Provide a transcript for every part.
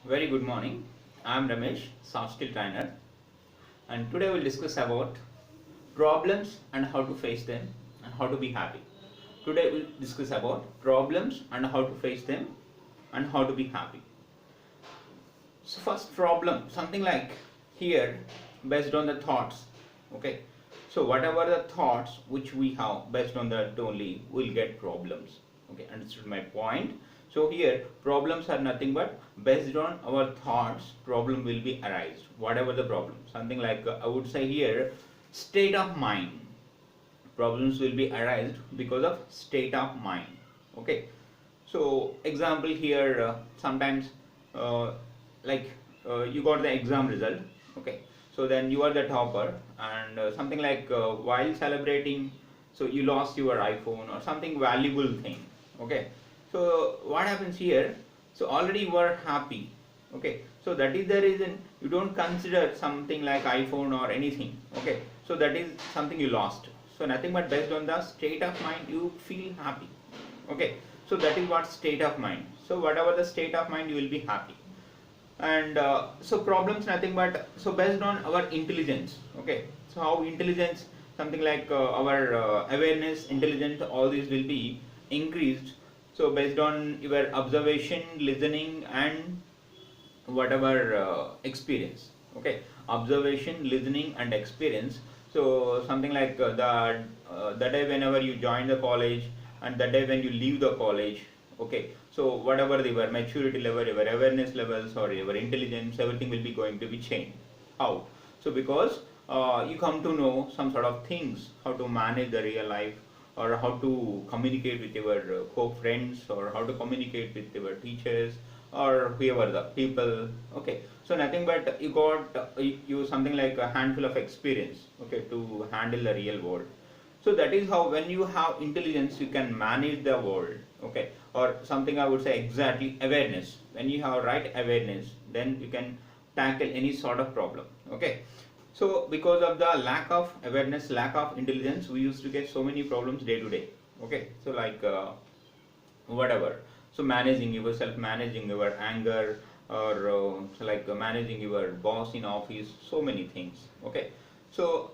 Very good morning. I am Ramesh, soft skill trainer, and today we'll discuss about problems and how to face them and how to be happy. Today we'll discuss about problems and how to face them and how to be happy. So first problem, something like here based on the thoughts. Okay. So whatever the thoughts which we have based on that only will get problems. Okay, understood my point? So here problems are nothing but based on our thoughts problem will be arise. Whatever the problem. Something like I would say here state of mind. Problems will be arised because of state of mind. Okay, so example here sometimes uh, like you got the exam result. Okay, so then you are the topper and something like while celebrating, so you lost your iPhone or something valuable thing. Okay, so what happens here, so already you are happy. Okay, so that is the reason you don't consider something like iPhone or anything. Okay, so that is something you lost, so nothing but based on the state of mind you feel happy. Okay, so that is what state of mind. So whatever the state of mind you will be happy. And so problems nothing but so based on our intelligence. Okay, so how intelligence, something like our awareness, intelligence, all these will be increased. So based on your observation, listening, and whatever experience. Okay, observation, listening, and experience. So something like the day whenever you join the college and the day when you leave the college. Okay, so whatever your maturity level, your awareness levels, or your intelligence, everything will be going to be changed. How? So because you come to know some sort of things, how to manage the real life, or how to communicate with your co-friends, or how to communicate with your teachers, or whoever the people. Okay, so nothing but you got you something like a handful of experience. Okay, to handle the real world. So that is how when you have intelligence you can manage the world. Okay, or something I would say exactly awareness. When you have right awareness, then you can tackle any sort of problem. Okay, so because of the lack of awareness, lack of intelligence, we used to get so many problems day to day. Okay, so like whatever, so managing yourself, managing your anger, or so like managing your boss in office, so many things. Okay, so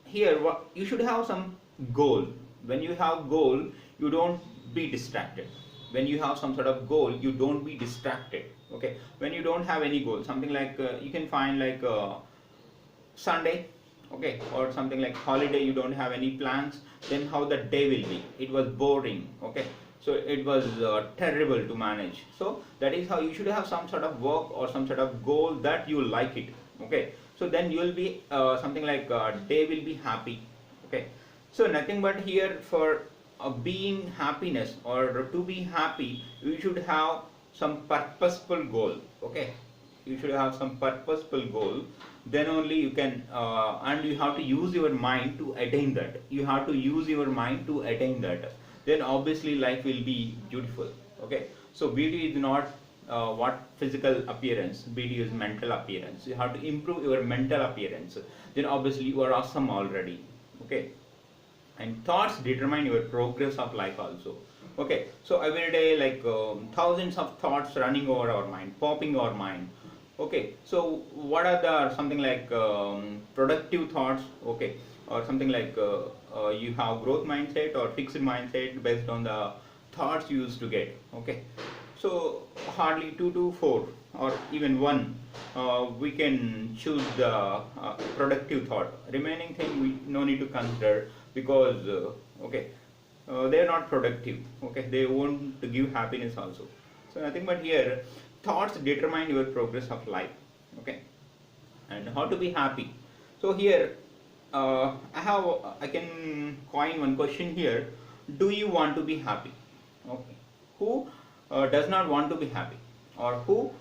here what you should have some goal. When you have goal you don't be distracted. When you have some sort of goal you don't be distracted. Okay, when you don't have any goal, something like you can find like Sunday, okay, or something like holiday, you don't have any plans, then how the day will be? It was boring, okay, so it was terrible to manage. So that is how you should have some sort of work or some sort of goal that you like it, okay. So then you will be something like day will be happy, okay. So nothing but here for being happiness or to be happy, you should have some purposeful goal, okay. You should have some purposeful goal, then only you can and you have to use your mind to attain that. You have to use your mind to attain that, then obviously life will be beautiful. Okay, so beauty is not what physical appearance, beauty is mental appearance. You have to improve your mental appearance, then obviously you are awesome already. Okay, and thoughts determine your progress of life also. Okay, so every day like thousands of thoughts running over our mind, popping our mind. Okay, so what are the something like productive thoughts? Okay, or something like you have growth mindset or fixed mindset based on the thoughts you used to get. Okay, so hardly 2 to 4 or even one we can choose the productive thought. Remaining thing we no need to consider because okay, they are not productive. Okay, they won't give happiness also. So nothing but here thoughts determine your progress of life. Okay, and how to be happy. So here I can coin one question here. Do you want to be happy? Okay, who does not want to be happy, or who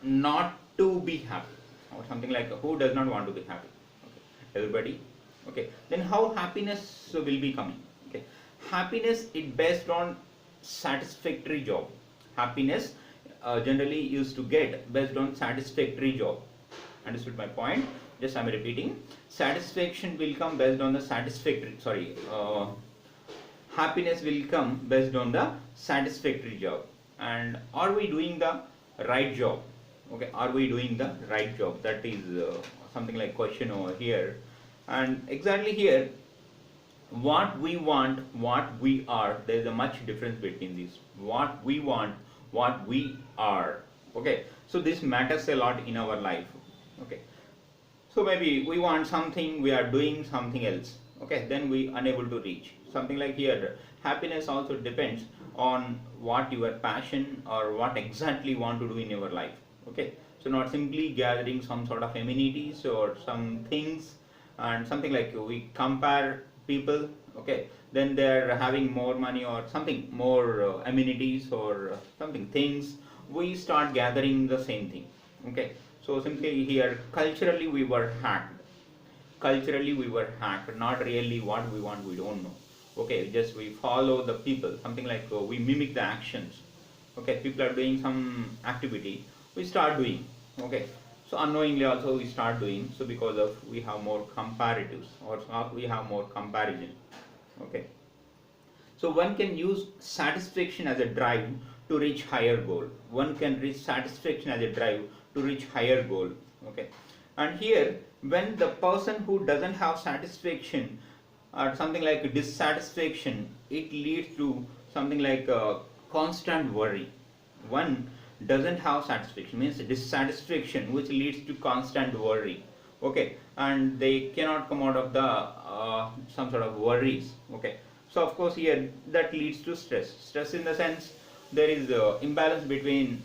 not to be happy, or something like who does not want to be happy? Okay, everybody. Okay, then how happiness will be coming? Okay, happiness is based on satisfactory job. Happiness generally used to get based on satisfactory job. Understood my point? Just I'm repeating. Satisfaction will come based on the satisfactory. Sorry, happiness will come based on the satisfactory job. And are we doing the right job? Okay, are we doing the right job? That is something like question over here. And exactly here, what we want, what we are, there is a much difference between these. What we want, what we are. Okay, so this matters a lot in our life. Okay, so maybe we want something, we are doing something else. Okay, then we unable to reach something like here. Happiness also depends on what your passion or what exactly you want to do in your life. Okay, so not simply gathering some sort of amenities or some things, and something like we compare people. Okay, then they're having more money or something more amenities or something things, we start gathering the same thing. Okay, so simply here culturally we were hacked. Culturally we were hacked, not really what we want, we don't know. Okay, just we follow the people, something like we mimic the actions. Okay, people are doing some activity, we start doing. Okay, so unknowingly also we start doing, so because of we have more comparatives or we have more comparison. Okay, so one can use satisfaction as a drive to reach higher goal. One can reach satisfaction as a drive to reach higher goal. Okay, and here when the person who doesn't have satisfaction or something like dissatisfaction, it leads to something like constant worry. One doesn't have satisfaction means dissatisfaction, which leads to constant worry. Okay, and they cannot come out of the some sort of worries. Okay, so of course here that leads to stress in the sense there is imbalance between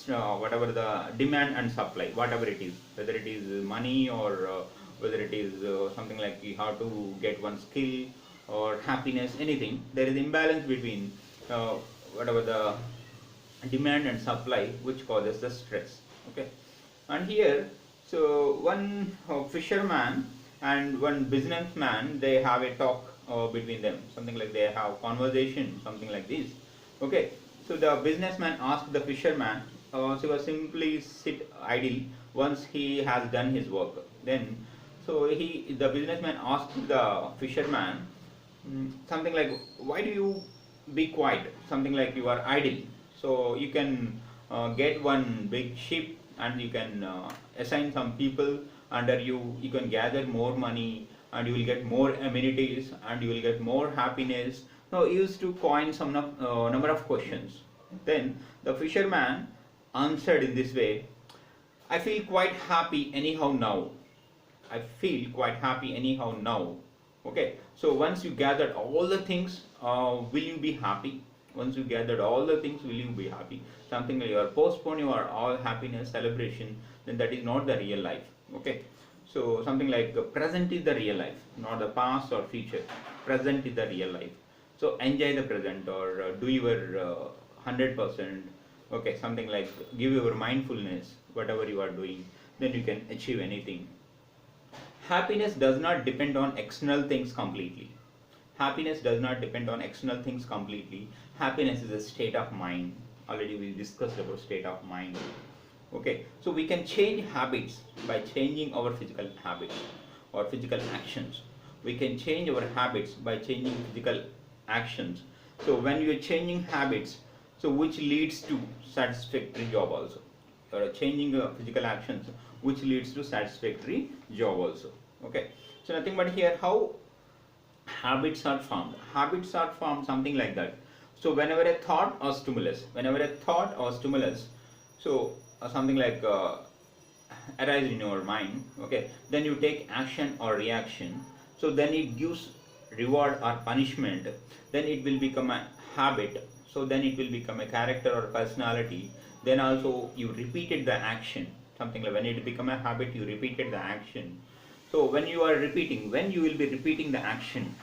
whatever the demand and supply, whatever it is, whether it is money or whether it is something like you have to get one skill or happiness, anything, there is imbalance between whatever the demand and supply, which causes the stress. Okay, and here, so one fisherman and one businessman, they have a talk between them, something like they have conversation, something like this. Okay, so the businessman asked the fisherman, so was simply sit idle once he has done his work. Then so the businessman asked the fisherman, something like, why do you be quiet, something like you are idle, so you can get one big ship and you can assign some people under you, you can gather more money and you will get more amenities and you will get more happiness. Now he used to coin some number of questions. Then the fisherman answered in this way, I feel quite happy anyhow now. I feel quite happy anyhow now. Okay, so once you gathered all the things, will you be happy? Once you gathered all the things, will you be happy? Something like you are postponing your all happiness celebration, then that is not the real life. Okay, so something like present is the real life, not the past or future. Present is the real life. So enjoy the present or do your 100%. Okay, something like give your mindfulness, whatever you are doing, then you can achieve anything. Happiness does not depend on external things completely. Happiness does not depend on external things completely. Happiness is a state of mind. Already we discussed about state of mind. Okay, so we can change habits by changing our physical habits or physical actions. We can change our habits by changing physical actions. So when you are changing habits, so which leads to satisfactory job also. You are changing physical actions, which leads to satisfactory job also. Okay, so nothing but here how habits are formed. Habits are formed something like that. So whenever a thought or stimulus, so something like arise in your mind. Okay, then you take action or reaction, so then it gives reward or punishment, then it will become a habit, so then it will become a character or personality. Then also you repeated the action, something like when it become a habit, you repeated the action. So when you are repeating, when you will be repeating the action,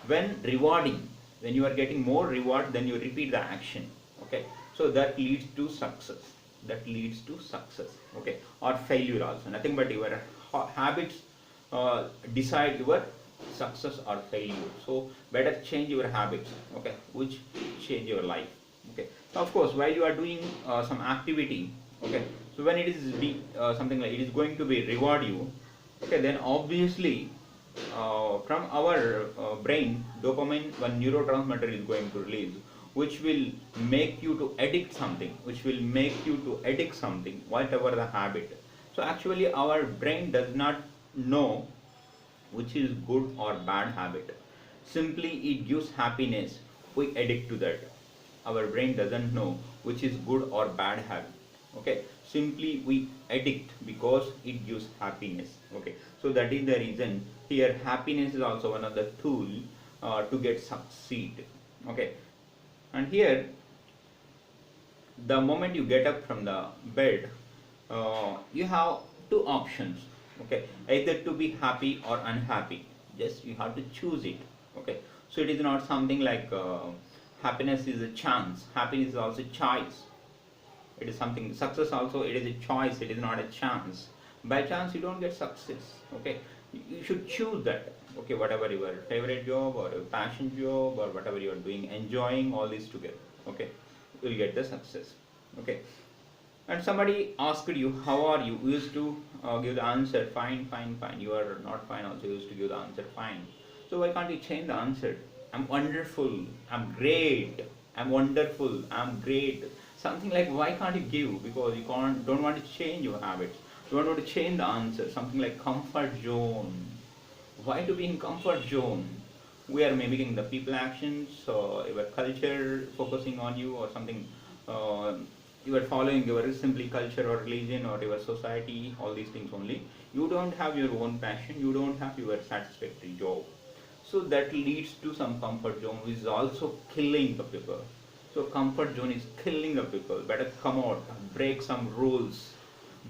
when rewarding, when you are getting more reward, then you repeat the action. Okay, so that leads to success, that leads to success. Okay, or failure also, nothing but your habits decide your success or failure. So better change your habits, okay, which change your life. Okay, so of course while you are doing some activity, okay, so when it is something like it is going to be reward you, okay, then obviously from our brain, dopamine, one neurotransmitter is going to release, which will make you to addict something, whatever the habit. So actually our brain does not know which is good or bad habit. Simply it gives happiness, we addict to that. Our brain doesn't know which is good or bad habit. Okay, simply we addict because it gives happiness. Okay, so that is the reason here happiness is also one of the tool to get succeed. Okay, and here the moment you get up from the bed, you have two options. Okay, either to be happy or unhappy, just you have to choose it. Okay, so it is not something like happiness is a chance, happiness is also choice. It is something, success also, it is a choice, it is not a chance. By chance you don't get success. Okay, you should choose that. Okay, whatever your favorite job or your passion job or whatever you are doing, enjoying all this together. Okay, you'll get the success. Okay, and somebody asked you how are you, you used to give the answer fine, fine, fine. You are not fine also, you used to give the answer fine. So why can't you change the answer? I'm wonderful, I'm great, I'm wonderful, I'm great. Something like, why can't you give? Because you don't want to change your habits, you don't want to change the answer. Something like comfort zone. Why to be in comfort zone? We are mimicking the people actions or your culture focusing on you or something. uh, you are following your simply culture or religion or your society, all these things only. You don't have your own passion, you don't have your satisfactory job. So that leads to some comfort zone which is also killing the people. So comfort zone is killing the people. Better come out, break some rules,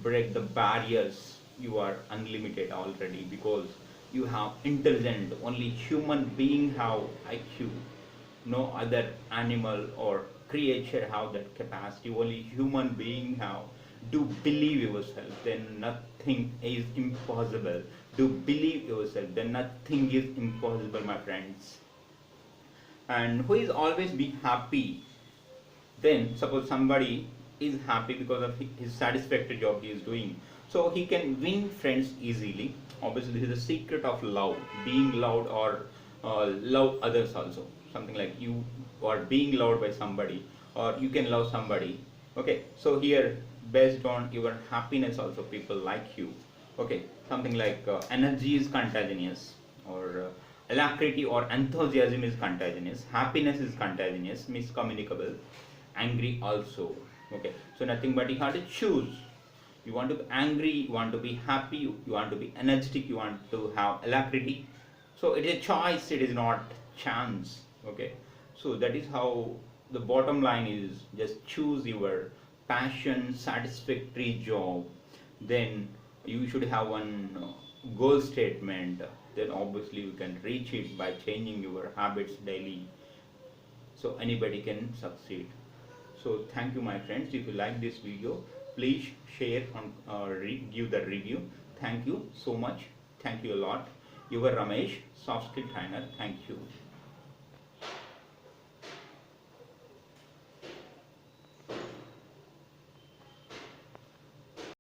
break the barriers. You are unlimited already because you have intelligent, only human being have IQ. No other animal or creature have that capacity, only human being have. Do believe yourself, then nothing is impossible. Do believe yourself, then nothing is impossible, my friends. And who is always be happy? Then suppose somebody is happy because of his satisfactory job he is doing, so he can win friends easily. Obviously this is the secret of love, being loved or love others also. Something like you are being loved by somebody or you can love somebody. Okay, so here based on your happiness also people like you. Okay, something like energy is contagious or alacrity or enthusiasm is contagious, happiness is contagious, miscommunicable, angry also. Okay, so nothing but you have to choose. You want to be angry, you want to be happy, you want to be energetic, you want to have alacrity. So it is a choice, it is not chance. Okay, so that is how the bottom line is, just choose your passion satisfactory job. Then you should have one goal statement, then obviously you can reach it by changing your habits daily. So anybody can succeed. So thank you, my friends. If you like this video, please share on give the review. Thank you so much. Thank you a lot. You were Ramesh, soft skill trainer. Thank you.